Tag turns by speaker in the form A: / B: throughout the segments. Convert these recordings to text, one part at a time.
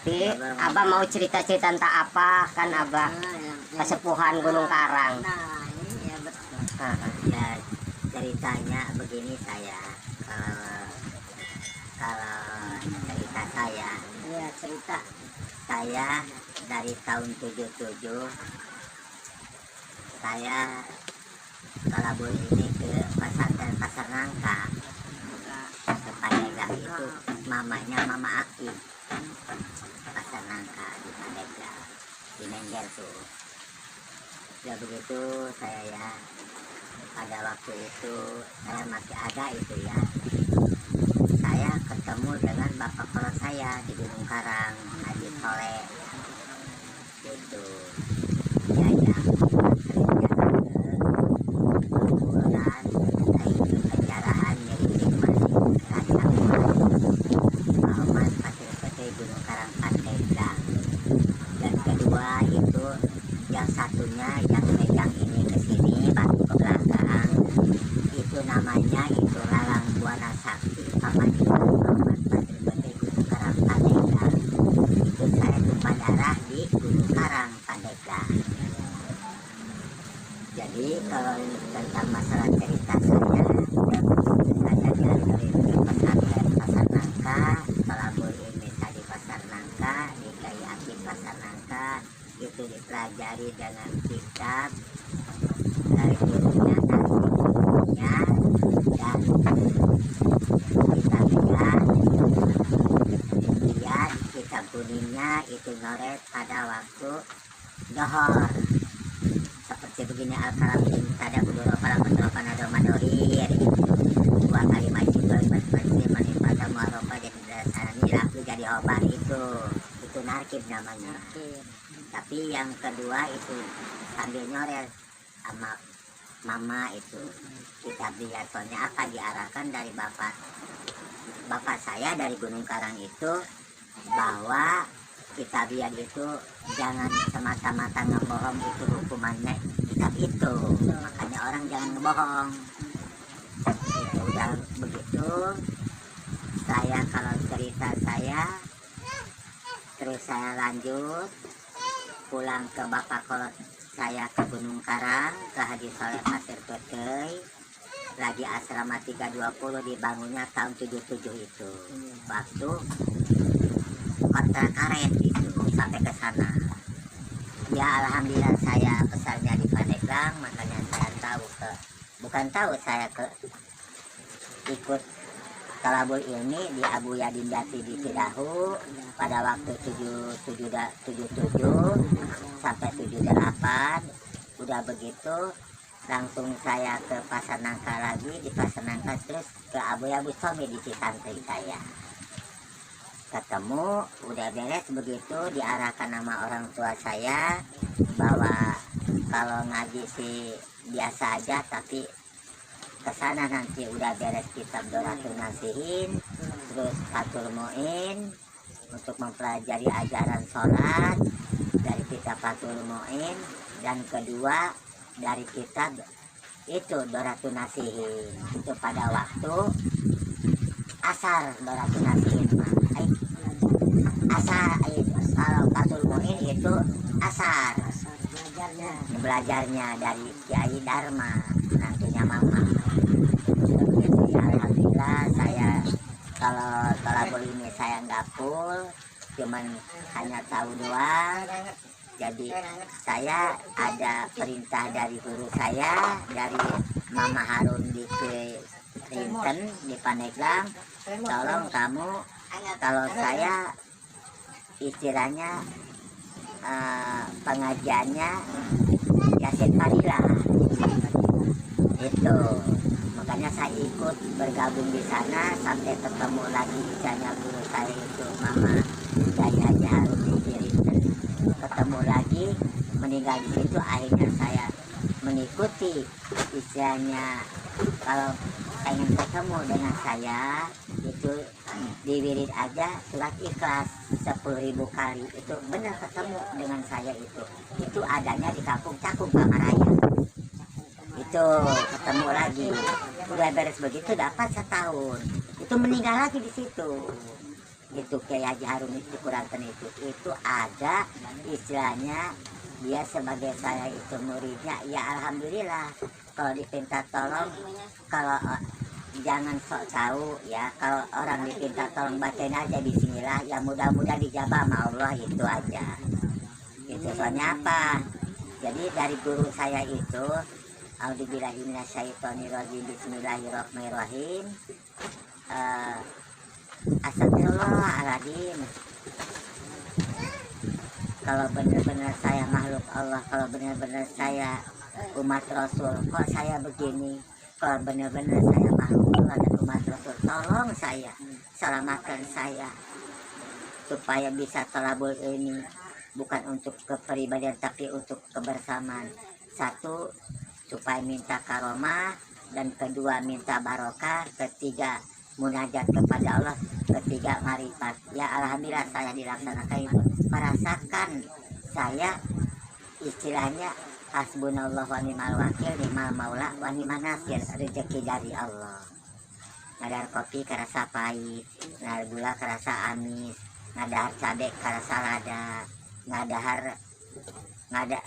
A: Tapi Abah mau cerita-cerita tentang apa kan Abah kesepuhan Gunung Karang.
B: Nah, iya betul.
C: Ya ceritanya begini saya, kalau cerita saya,
B: Iya cerita.
C: saya dari tahun 77 saya kalabur ini ke pasar Nangka ke Pandeglang. Itu mamanya Mama Aki, pasar Nangka di Pandeglang di Mengger tuh. Ya begitu saya ya, pada waktu itu saya masih ada itu ya, saya ketemu dengan bapak kolot saya di Gunung Karang, Haji Soleh itu. Diajak kerja ke bulan itu kendaraan milik Hikmah Raja Muhammad Pasir Putih Gunung Karang Pandeglang. Dan kedua itu yang satunya yang megang ini ke sini batu ke belakang, itu namanya itu Lalang Buana Sakti Paman Muhammad Pasir Putih Gunung Karang Pandeglang. Itu saya tumpah darah di Gunung Karang Pandeglang. Jadi kalau tentang masalah cerita saya diantarin di pesantren Pasar Nangka, kalabur ini di Pasar Nangka, di Kiai Aki Pasar Nangka, itu dipelajari dengan kitab dari gurunya dan gurunya, dan kita lihat kemudian kitab kuningnya itu ngoret pada waktu dohor seperti begini, al-kalam tada kuduro kalam betul panado madohir dua kali maju dua masih manifata muarofa jadi dasarnya laku jadi obat itu narkib namanya. Tapi yang kedua itu sambil nyorel sama mama itu kita lihat, soalnya apa diarahkan dari bapak saya dari Gunung Karang itu, bahwa kita lihat itu jangan semata-mata ngebohong, itu hukumannya kitab itu, makanya orang jangan ngebohong itu. Udah begitu saya kalau cerita saya, terus saya lanjut pulang ke bapak kolot saya ke Gunung Karang, ke Haji Soleh Pasir Putih, lagi asrama 320 dibangunnya tahun 77 itu, waktu kontrak karet itu sampai ke sana. Ya alhamdulillah saya besarnya di Pandeglang, makanya saya ikut kalabur ini di Abu Yadin Dati di Cidahu pada waktu 77 sampai 78. Udah begitu langsung saya ke Pasar Nangka lagi, di Pasar Nangka terus ke Abu Somi di Citantri. Saya ketemu udah beres begitu, diarahkan sama orang tua saya bahwa kalau ngaji sih biasa aja, tapi kesana nanti udah beres kitab Doratul Nasihin, terus Fathul Mu'in untuk mempelajari ajaran sholat dari kitab Fathul Mu'in, dan kedua dari kitab itu Doratul Nasihin. Itu pada waktu asar Doratul Nasihin asar, kalau Fathul Mu'in itu asar belajarnya dari Kiai Dharma, nantinya mama. Jadi alhamdulillah saya kalau kalabur ini saya nggak full, cuman hanya tahu doang. Jadi saya ada perintah dari guru saya, dari Mama Harun di Rinten di Pandeglang, tolong kamu kalau saya istilahnya pengajiannya Yasin Fadilah itu, makanya saya ikut bergabung di sana sampai ketemu lagi misalnya guru saya itu Mama Haji Harun di Rinten, ketemu lagi meninggal di situ. Akhirnya saya mengikuti istilahnya, kalau pengen ketemu dengan saya itu di wirid aja surat ikhlas 10.000 kali, itu benar ketemu dengan saya. Itu adanya di kampung Cakung Pamaraya, itu ketemu lagi. Udah beres begitu dapat setahun, itu meninggal lagi di situ. itu Kiai Haji Harun itu Kuranten itu ada istilahnya dia sebagai saya itu muridnya, ya alhamdulillah. Kalau dipinta tolong, kalau jangan sok tahu ya, kalau orang dipinta tolong bacain aja bismillah, ya mudah-mudahan dijabah sama Allah, itu aja. Itu soalnya apa? Jadi dari guru saya itu, A'udzubillahi minasyaitonirrajim, bismillahirrahmanirrahim. Astagfirullahaladzim. Kalau benar-benar saya makhluk Allah, kalau benar-benar saya umat Rasul, kok saya begini? Kalau benar-benar saya makhluk Allah dan umat Rasul, tolong saya, selamatkan saya, supaya bisa tolabul ini, bukan untuk kepribadian tapi untuk kebersamaan. Satu, supaya minta karomah, dan kedua minta barokah, ketiga munajat kepada Allah, ketiga marifat. Ya alhamdulillah saya dilaksanakan itu. Merasakan saya istilahnya hasbunallah wa ni'mal wakil, ni'mal maula wa ni'man nasir, rezeki dari Allah. Ngadar kopi kerasa pahit, ngadar gula kerasa amis, ngadar cabai kerasa lada, ngada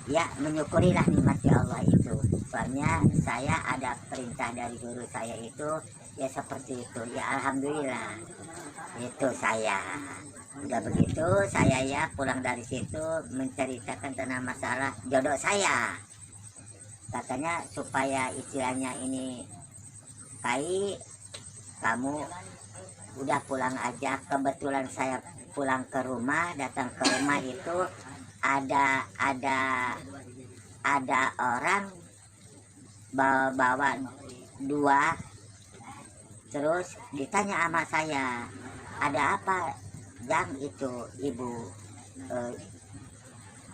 C: ya menyukurilah nikmat Allah itu. Soalnya saya ada perintah dari guru saya itu ya seperti itu, ya alhamdulillah. Itu saya udah begitu, saya ya pulang dari situ menceritakan tentang masalah jodoh saya. Katanya supaya istilahnya ini, Kai, kamu udah pulang aja. Kebetulan saya pulang ke rumah, datang ke rumah itu ada orang bawa dua, terus ditanya sama saya, ada apa jam itu ibu?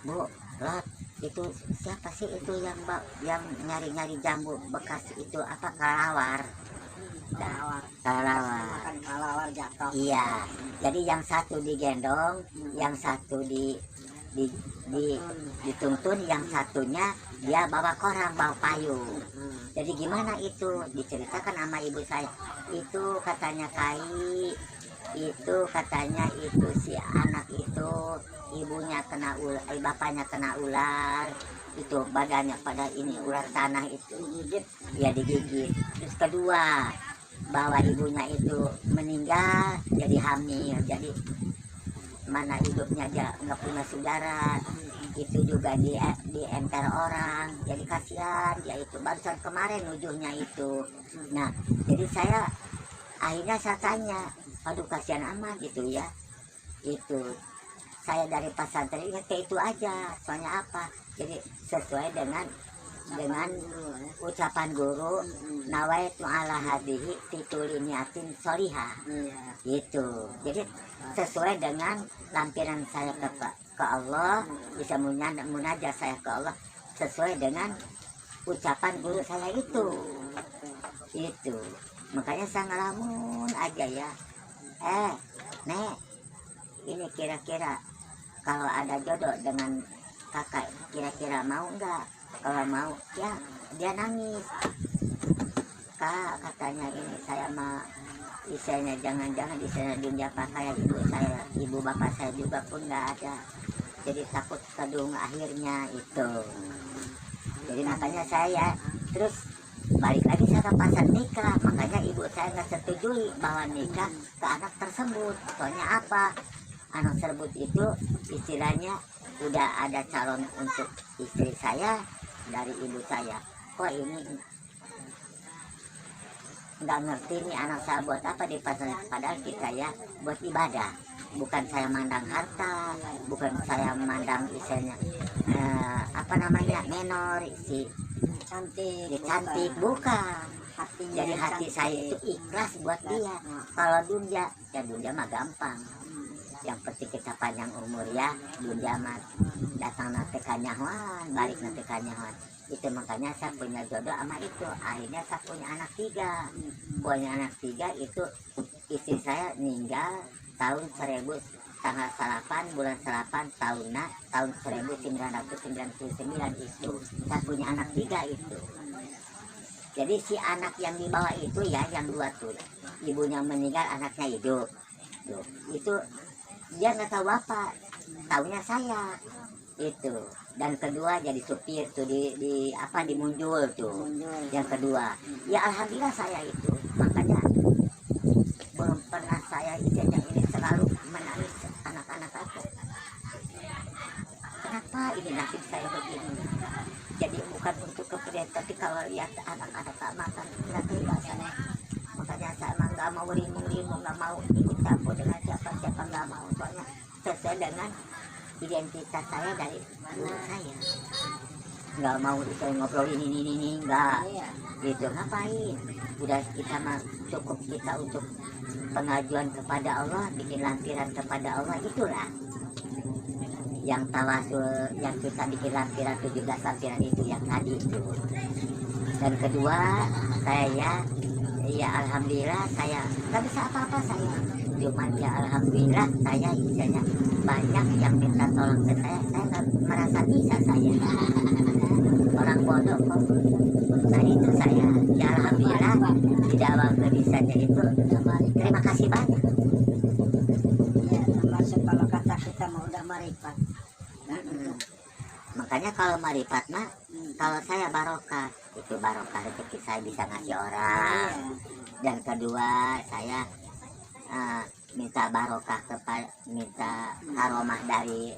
C: Bu, Lot, itu siapa sih itu yang nyari-nyari jambu bekas itu, apa, kelawar? Kelawar jatuh. Iya, jadi yang satu digendong, yang satu dituntun, yang satunya dia bawa koran, bawa payung. Jadi gimana itu? Diceritakan sama ibu saya. Itu katanya Kai, itu katanya itu si anak itu ibunya kena ular, bapaknya kena ular, itu badannya pada ini ular tanah itu ya digigit. Terus kedua, bahwa ibunya itu meninggal jadi hamil, jadi mana hidupnya dia nggak punya saudara, itu juga di enter orang, jadi kasihan dia itu. Barusan kemarin ujungnya itu. Nah jadi saya akhirnya saya tanya, aduh kasihan amat gitu ya. Itu saya dari pesantren ingat ke itu aja. Soalnya apa? Jadi sesuai dengan ucapan guru, nawaitu ala hadihi tituli niatin solihah. Itu jadi sesuai dengan lampiran saya ke Allah, bisa munajat saya ke Allah sesuai dengan ucapan guru saya itu. Makanya saya ngelamun aja ya, Nek, ini kira-kira kalau ada jodoh dengan kakak, kira-kira mau enggak? Kalau mau, ya dia nangis. Kak, katanya ini saya mah istilahnya jangan-jangan istilahnya dunia pakai ibu bapak saya juga pun nggak ada. Jadi takut kedung akhirnya itu. Jadi makanya saya terus balik lagi saya ke pasar nikah. Makanya ibu saya nggak setujui bahwa nikah ke anak tersebut. Soalnya apa? Anak tersebut itu istilahnya udah ada calon untuk istri saya dari ibu saya. Kok ini nggak ngerti nih anak saya buat apa di pasar, padahal kita ya buat ibadah. Bukan saya mandang harta, bukan saya mandang istilahnya apa namanya menor, si cantik, bukan. Jadi hati saya itu ikhlas buat dia. Kalau dunia, ya dunia mah gampang. Yang penting kita panjang umur ya, dunia mah datang nanti kanyawan, balik nanti kanyawan. Itu makanya saya punya jodoh sama itu. Akhirnya saya punya anak 3. Punya anak 3 itu istri saya meninggal tahun 1000 tanggal 8 bulan 8 tahun 1999 itu. Saya punya anak 3 itu. Jadi si anak yang di bawah itu ya, yang 2 tuh ibunya meninggal, anaknya hidup. itu dia nggak tahu apa, taunya saya itu. Dan kedua jadi supir tuh di apa di Munjul tuh. Yang kedua ya alhamdulillah saya itu, makanya belum pernah saya ijazah ini selalu menangis anak-anak aku. Kenapa ini nasib saya begini? Jadi bukan untuk kemudian, tapi kalau lihat anak-anak tak makan nggak tega saya. Makanya saya emang nggak mau rimung-rimung, nggak mau ikut campur dengan siapa-siapa, nggak mau. Soalnya sesuai dengan identitas saya dari dulu saya. Nggak mau itu ngobrol ini nggak. Gitu ngapain? Udah kita mah cukup kita untuk pengajuan kepada Allah, bikin lampiran kepada Allah, itulah yang tawasul, yang kita bikin lampiran 17 lampiran itu yang tadi itu. Dan kedua saya ya alhamdulillah saya nggak bisa apa-apa saya, cuman ya alhamdulillah saya misalnya banyak yang minta tolong ke saya nggak merasa bisa saya orang bodoh kok. Nah itu saya ya alhamdulillah tidak waktu bisanya itu, terima kasih banyak.
B: Ya, termasuk kalau kata kita mau udah marifat.
C: Makanya kalau marifat mah kalau saya barokah, itu barokah rezeki saya bisa ngasih orang. Dan kedua saya minta barokah kepada, minta karomah dari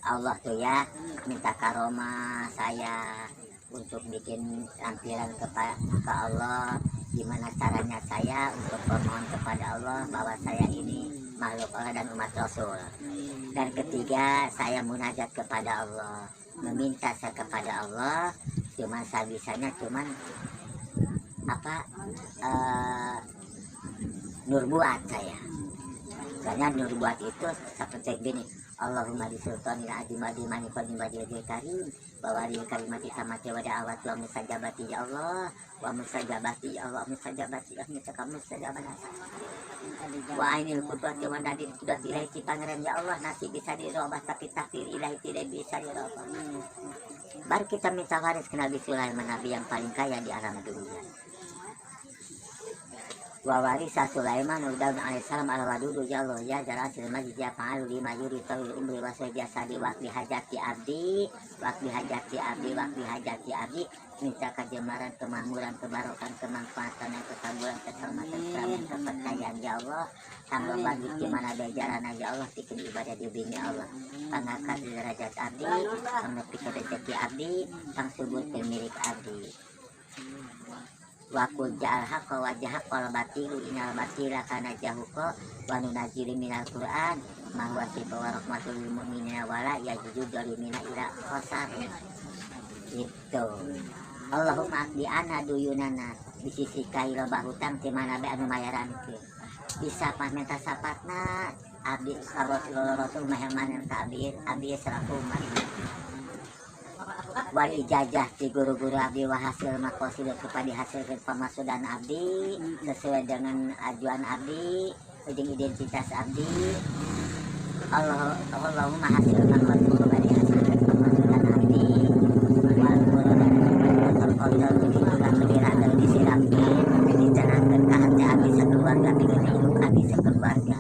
C: Allah tuh ya, minta karomah saya untuk bikin lampiran ke Allah. Gimana caranya saya untuk bermohon kepada Allah bahwa saya ini makhluk Allah dan umat Rasul. Dan ketiga saya munajat kepada Allah, meminta saya kepada Allah, cuman saya bisanya cuman apa nurbuat saya. Soalnya nurbuat itu seperti gini, Allahumma di sultanil azim wa di manikul wajhil karim wa wali kalimati tamati wa da'awati wa mustajabati ya Allah wa mustajabati ya Allah mustajabati ya mustajabati wa ainil qudwati wa nadir sudah ilahi pangeran ya Allah, nasi bisa dirubah tapi takdir ilahi tidak bisa dirubah. Baru kita minta waris ke Nabi Sulaiman, nabi yang paling kaya di alam dunia. Wa warisa Sulaiman Daud alaihissalam ala wadudu ya Allah ya jalan silma jia fa'alu lima yuri tawil umri wa sajasadi wakli hajati abdi minta kejemaran, kemakmuran, kebarokan, kemanfaatan, kesaburan, keselamatan, kepercayaan ya Allah. Tambah bagi gimana bejaran ya Allah, bikin ibadah di bumi Allah. Pangangkat derajat abdi, pangnepi rezeki abdi, pang subur pemilik abdi. Wakul ja'al haqqa wa jahaqqa batilu inal batila kana jahuqa wa nunazzilu minal Qur'an ma huwa shifaa wa rahmatul lil mu'minina wa la yajidu zalimina ila khasar. Itu Allahumma aqdi ana duyunana bisisi kaila bahutang ti mana be anu mayarankeun bisa pamenta sapatna abdi rasul mahaman kabir abdi seraku mari wal ijazah di guru-guru abdi wa hasil makosid kepada hasilkan pemasudan abdi sesuai dengan ajuan abdi ujung identitas abdi. Allahumma hasil makosid kepada hasilkan pemasudan abdi wal guru dan terkontrol kehidupan pendidikan disirapi dijalankan ke hati abdi sekeluarga dengan hidup abdi sekeluarga.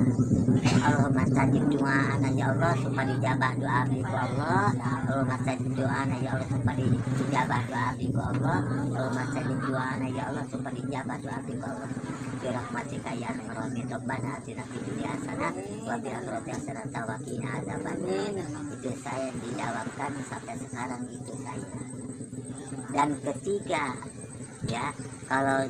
C: Allahumma stajib doa ana ya Allah supaya dijabah doa abdi ku Allah. Allahumma stajib doa ana ya Allah supaya dijabah doa abdi ku Allah. Allahumma stajib doa ana ya Allah supaya dijabah doa abdi ku Allah. Bi rahmatika ya arhamar rabbana atina fid dunya hasanah wa fil akhirati hasanah wa qina adzabannar. Itu saya dijawabkan sampai sekarang itu saya. Dan ketiga ya, kalau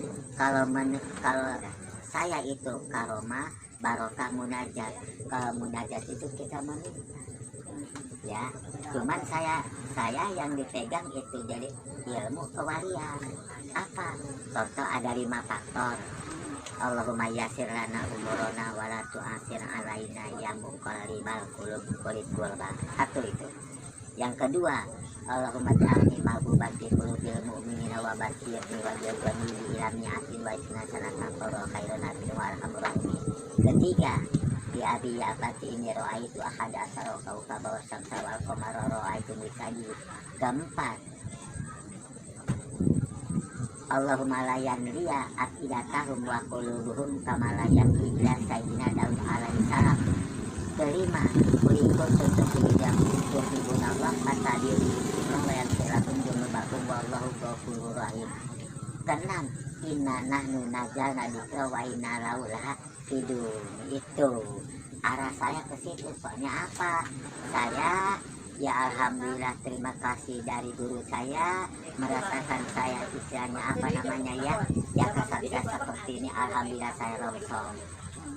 C: saya itu karomah barokah munajat. Kalau munajat itu kita meminta ya, cuman saya yang dipegang itu jadi ilmu kewalian. Apa contoh? Ada 5 faktor. Allahumma yassir lana umurana wa la tu'assir alaina ya muqallibal qulub qulib qulba. Satu itu. Yang kedua, Allahumma ja'alni mahbuban fi qulubil mu'minina wa basyirni wa jazani bi ilmi atin wa isna sanatan qara khairan nabi wa alhamdulillah. Ketiga, di abi ya abati ini ro'aitu ahada asaro kaukaba wa syamsa wal qamara ro'aitu misali. Keempat, Allahumma la yanriya afidatahum wa qulubuhum kama la yanri ila sayyidina Daud alaihi salam. Kelima, kulikun tutup hidang tuhibun Allah matadir wa yaghfirlakum dzunubakum wallahu ghafurur rahim. Keenam, inna nahnu nazzalna dzikra wa inna lahu lahafidun. Itu arah saya ke situ. Soalnya apa? Saya ya alhamdulillah terima kasih dari guru saya merasakan saya istilahnya apa namanya ya kasar-kasar seperti ini. Alhamdulillah saya rongsong,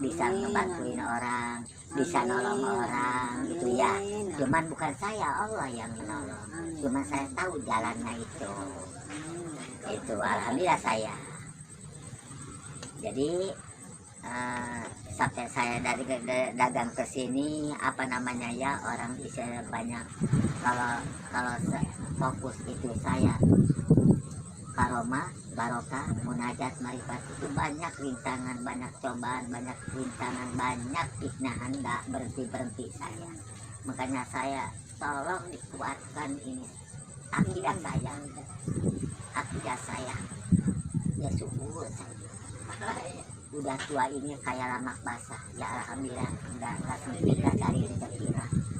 C: bisa ngebantuin orang, bisa nolong orang itu ya. Cuman bukan saya, Allah yang menolong. Cuman saya tahu jalannya itu alhamdulillah saya. Jadi sampai saya dari dagang ke sini apa namanya ya, orang bisa banyak. Kalau fokus itu saya karomah, barokah, munajat, marifat, itu banyak rintangan, banyak cobaan, banyak rintangan, banyak fitnahan, nggak berhenti saya. Makanya saya tolong dikuatkan ini akidah saya ya subur saya. Udah tua ini kayak lamak basah ya, alhamdulillah nggak sempit dari rezeki,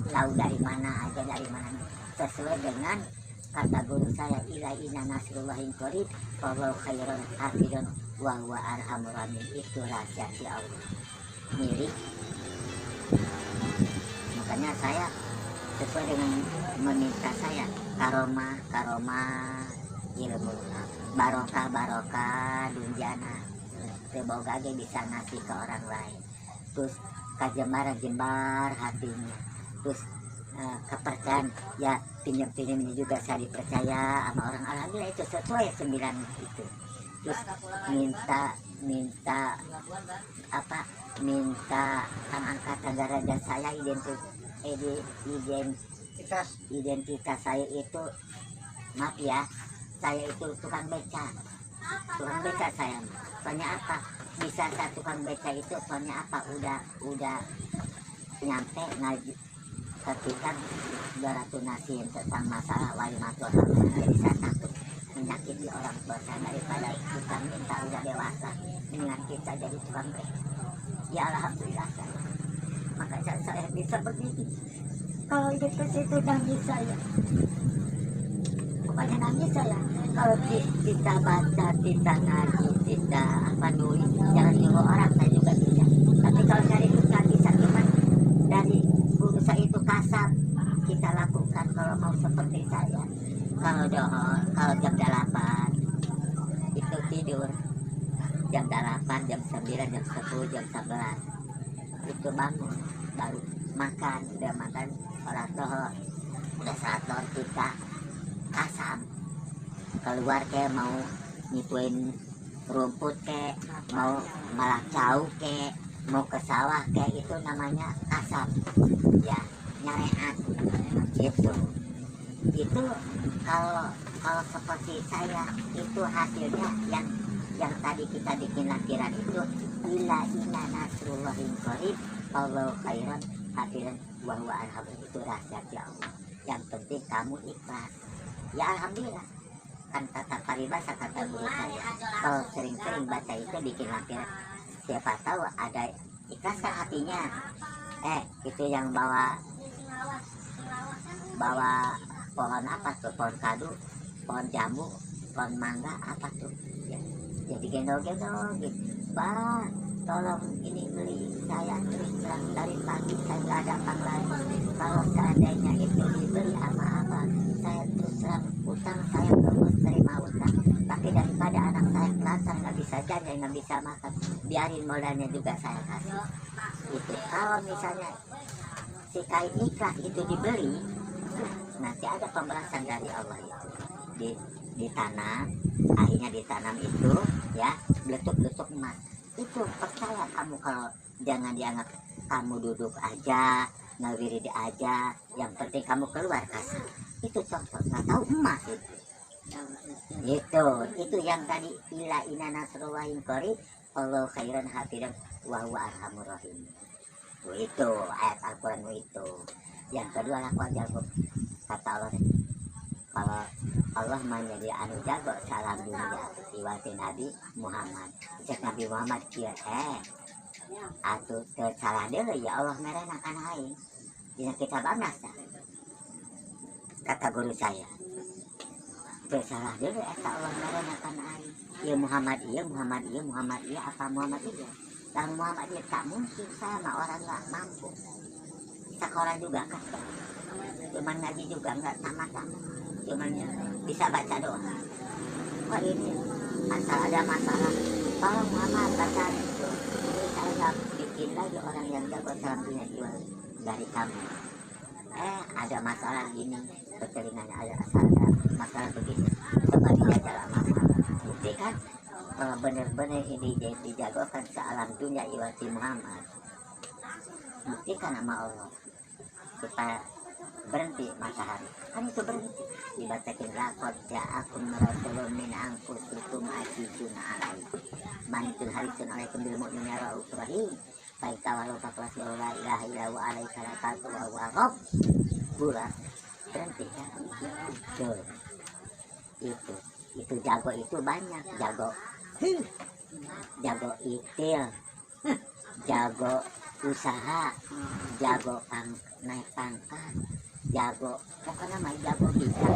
C: tahu dari mana aja, dari mana sesuai dengan kata guru saya, ila inna nasrullahi qarib wallahu khairan hafidun wa huwa arhamur rahimin. Itu rahasia si Allah milik. Makanya saya sesuai dengan meminta saya karomah ilmu, barokah dunjana semoga dia bisa ngasih ke orang lain, terus jembar hatinya, terus kepercayaan ya, pinjam-pinjam juga saya dipercaya sama orang, alhamdulillah itu sesuai 9 itu. Terus minta kang angkat derajat saya, identitas saya itu, maaf ya, saya itu tukang beca saya. Soalnya apa bisa saya tukang beca itu? Soalnya apa, udah nyampe ngaji ketika 200 nasihin tentang masalah wali matur. Jadi saya takut menyakiti orang tua saya, daripada kita minta udah dewasa dengan kita jadi tukang beca. Ya alhamdulillah saya, makanya saya bisa begini. Kalau hidup ke situ nangis saya, pokoknya nangis saya. Kalau kita baca, kita ngaji, kita nulis, jangan nyuruh orang, saya juga bisa. Tapi kalau cari itu nggak bisa, cuman dari guru saya itu kasar kita lakukan. Kalau mau seperti saya, kalau jam 8 itu tidur, jam 8, jam 9, jam 10, jam 11 itu bangun, baru makan, udah makan sholat zuhur, udah sholat zuhur kita asam keluar, kayak mau nyipuin rumput, kayak mau malah jauh, kayak mau ke sawah, kayak itu namanya asam ya, nyarean itu. Kalau seperti saya itu hasilnya yang tadi kita bikin lampiran itu, ila inna nasrullahi qarib wallahu khairan hafidun wa huwa arhamur. Itu rahasia Allah. Yang penting kamu ikhlas ya, alhamdulillah. Kan kata paribasa, kata guru saya, kalau sering-sering baca itu bikin lampiran, siapa tahu ada ikhlas kan hatinya. Itu yang bawa pohon apa tuh, pohon kadu, pohon jambu, pohon mangga, apa tuh ya, jadi gendong-gendong gitu, Pak tolong ini beli saya, terus terang dari pagi saya nggak ada apa lagi. Kalau seandainya itu dibeli apa-apa, saya terus terang utang, saya terus terima utang. Tapi daripada anak saya kelantar, nggak bisa jajan, nggak bisa makan, biarin modalnya juga saya kasih. Itu kalau misalnya si kain ikhlas itu dibeli, nanti ada pembalasan dari Allah itu. Ditanam, akhirnya ditanam itu ya, beletuk-beletuk emas. Itu percaya kamu, kalau jangan dianggap kamu duduk aja, ngawirid aja, yang penting kamu keluar kasar. Itu contoh, nggak tahu emas itu yang tadi, ila inna nasrullahi qarib wallahu khairan hafidun wa huwa arhamur rahim. Itu ayat Al-Quran itu. Yang kedua, laku aja kata Allah, kalau Allah menjadi anu jago salam dunia iwati Nabi Muhammad cek Nabi Muhammad kia atuh salah deui ya Allah merena kana aing dina kitab Anas kata guru saya salah deui eta Allah merena kana aing ieu Muhammad apa Muhammad iya dan Muhammad iya tak mungkin sama orang nggak mampu sekolah juga kan cuman ngaji juga nggak sama-sama cuman bisa baca doa wah ini asal ada masalah tolong Muhammad baca itu ini saya nggak bikin lagi orang yang jago salam dunia jual dari kamu ada masalah gini ketelinganya ada asal ada masalah begini coba dijaga masalah bukti kan bener-bener ini dijagokan sealam dunia iwati Muhammad buktikan sama Allah supaya berhenti matahari kan itu berhenti dibacakin lakot ya aku merasulun min angkusukum ajijun alaikum manitun harisun alaikum bil mu'min ya ra'uf rahim baik tawalau faklas la ilaha illa wa alaihi salatu wa waqaf bulat berhenti kan itu jago itu banyak jago itil jago usaha jago naik pangkat jago pokoknya mah jago bisa